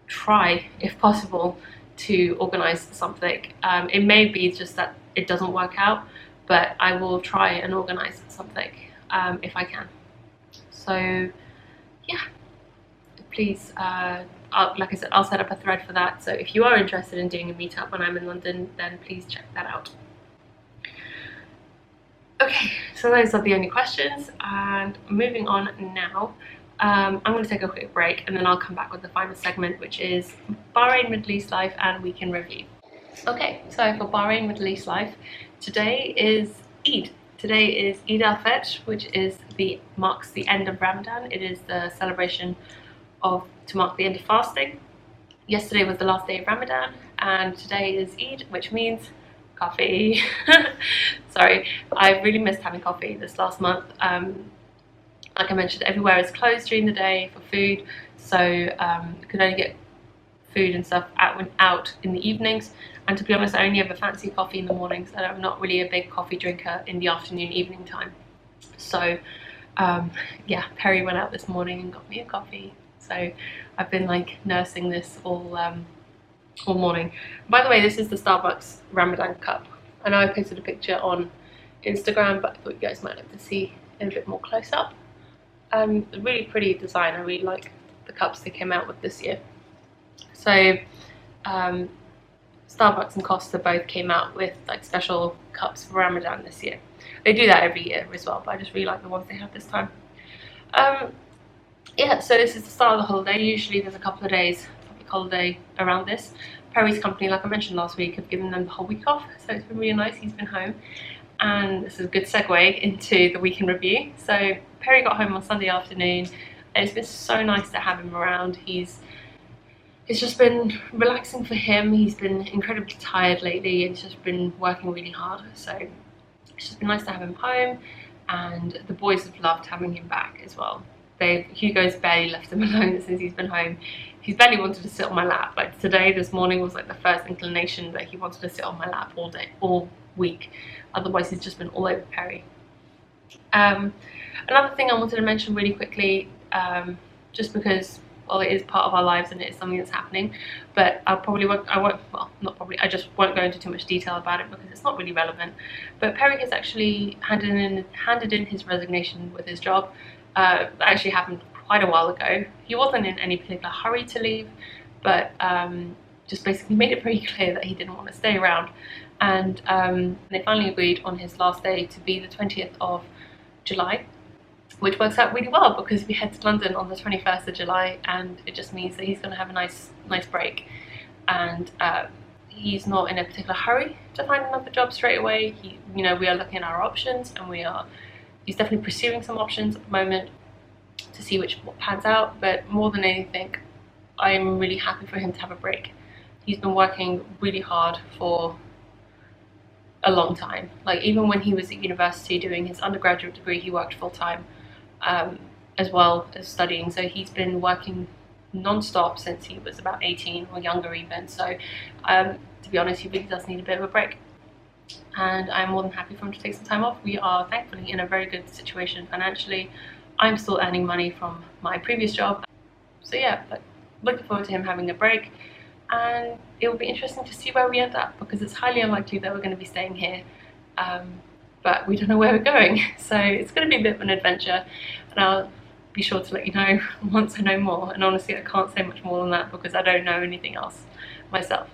try, if possible, to organise something. It may be just that it doesn't work out, but I will try and organise something if I can. So yeah, please, like I said, I'll set up a thread for that. So if you are interested in doing a meetup when I'm in London, then please check that out. Okay, so those are the only questions, and moving on now. I'm going to take a quick break and then I'll come back with the final segment, which is Bahrain Middle East life and week in review. Okay, so for Bahrain Middle East life, today is Eid. Today is Eid al-Fitr, which marks the end of Ramadan. It is the celebration to mark the end of fasting. Yesterday was the last day of Ramadan, and today is Eid, which means coffee. Sorry, I really missed having coffee this last month. Like I mentioned, everywhere is closed during the day for food, so you can only get food and stuff out in the evenings. And to be honest, I only have a fancy coffee in the mornings, and I'm not really a big coffee drinker in the afternoon, evening time. So yeah, Perry went out this morning and got me a coffee. So I've been like nursing this all morning. By the way, this is the Starbucks Ramadan cup. I know I posted a picture on Instagram, but I thought you guys might like to see it a bit more close up. Really pretty design. I really like the cups they came out with this year. So Starbucks and Costa both came out with like special cups for Ramadan this year. They do that every year as well, but I just really like the ones they have this time. Yeah, so this is the start of the holiday. Usually there's a couple of days public holiday around this. Perry's company, like I mentioned last week, have given them the whole week off, so it's been really nice. He's been home, and this is a good segue into the week in review. So Perry got home on Sunday afternoon, and it's been so nice to have him around. It's just been relaxing for him. He's been incredibly tired lately and he's just been working really hard, so it's just been nice to have him home, and the boys have loved having him back as well. Hugo's barely left him alone since he's been home. He's barely wanted to sit on my lap. Like this morning was like the first inclination that he wanted to sit on my lap all week. Otherwise he's just been all over Perry. Another thing I wanted to mention really quickly, just because, well, it is part of our lives and it is something that's happening, but I just won't go into too much detail about it because it's not really relevant. But Perry has actually handed in his resignation with his job. That actually happened quite a while ago. He wasn't in any particular hurry to leave, but just basically made it very clear that he didn't want to stay around. And they finally agreed on his last day to be the 20th of July, which works out really well because we head to London on the 21st of July, and it just means that he's going to have a nice break. And he's not in a particular hurry to find another job straight away. We are looking at our options, and he's definitely pursuing some options at the moment to see what pans out. But more than anything, I'm really happy for him to have a break. He's been working really hard for a long time. Like, even when he was at university doing his undergraduate degree, he worked full-time as well as studying. So he's been working non-stop since he was about 18 or younger even. So to be honest, he really does need a bit of a break. And I'm more than happy for him to take some time off. We are thankfully in a very good situation financially. I'm still earning money from my previous job. So yeah, but looking forward to him having a break. And it will be interesting to see where we end up, because it's highly unlikely that we're going to be staying here. But we don't know where we're going. So it's going to be a bit of an adventure. And I'll be sure to let you know once I know more. And honestly, I can't say much more than that because I don't know anything else myself.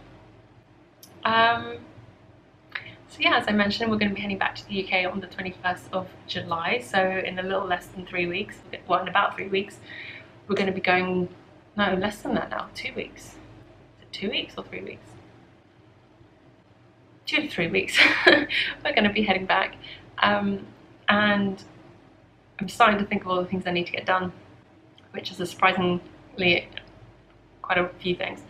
So yeah, as I mentioned, we're going to be heading back to the UK on the 21st of July, so in a little less than 3 weeks, well, in about 3 weeks, we're going to be going, no, less than that now, 2 weeks. Is it 2 weeks or 3 weeks? 2 to 3 weeks. We're going to be heading back, and I'm starting to think of all the things I need to get done, which is a surprisingly quite a few things.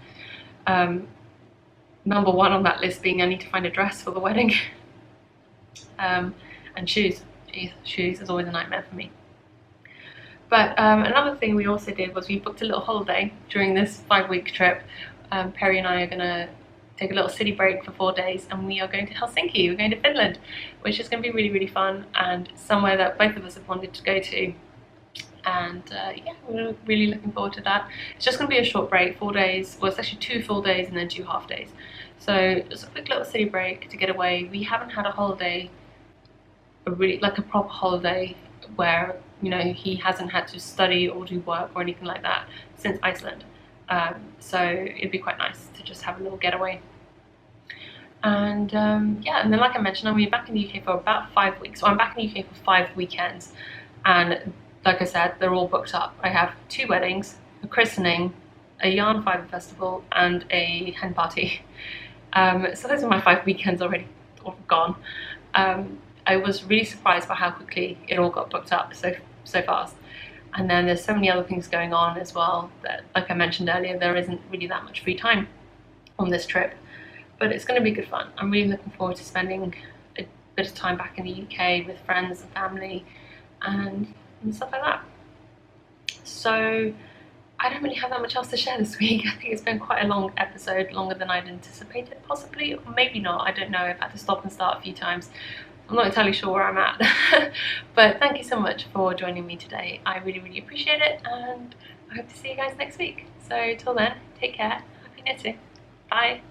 Number one on that list being I need to find a dress for the wedding, and shoes. Jeez, shoes is always a nightmare for me. But another thing we also did was we booked a little holiday during this 5-week trip. Perry and I are going to take a little city break for 4 days, and we are going to Helsinki. We're going to Finland, which is going to be really, really fun and somewhere that both of us have wanted to go to. And yeah, we're really looking forward to that. It's just going to be a short break, 4 days. Well, it's actually 2 full days and then 2 half days. So just a quick little city break to get away. We haven't had a holiday, a proper holiday where, you know, he hasn't had to study or do work or anything like that since Iceland. So it'd be quite nice to just have a little getaway. And yeah, and then like I mentioned, I'm going to be back in the UK for about 5 weeks. So I'm back in the UK for 5 weekends, and like I said, they're all booked up. I have 2 weddings, a christening, a yarn fibre festival, and a hen party. So those are my 5 weekends already gone. I was really surprised by how quickly it all got booked up so fast. And then there's so many other things going on as well that, like I mentioned earlier, there isn't really that much free time on this trip. But it's going to be good fun. I'm really looking forward to spending a bit of time back in the UK with friends and family and stuff like that. So I don't really have that much else to share this week. I think it's been quite a long episode, longer than I'd anticipated, possibly, or maybe not. I don't know. I've had to stop and start a few times. I'm not entirely sure where I'm at. But thank you so much for joining me today. I really, really appreciate it, and I hope to see you guys next week. So till then, take care. Happy knitting. Bye.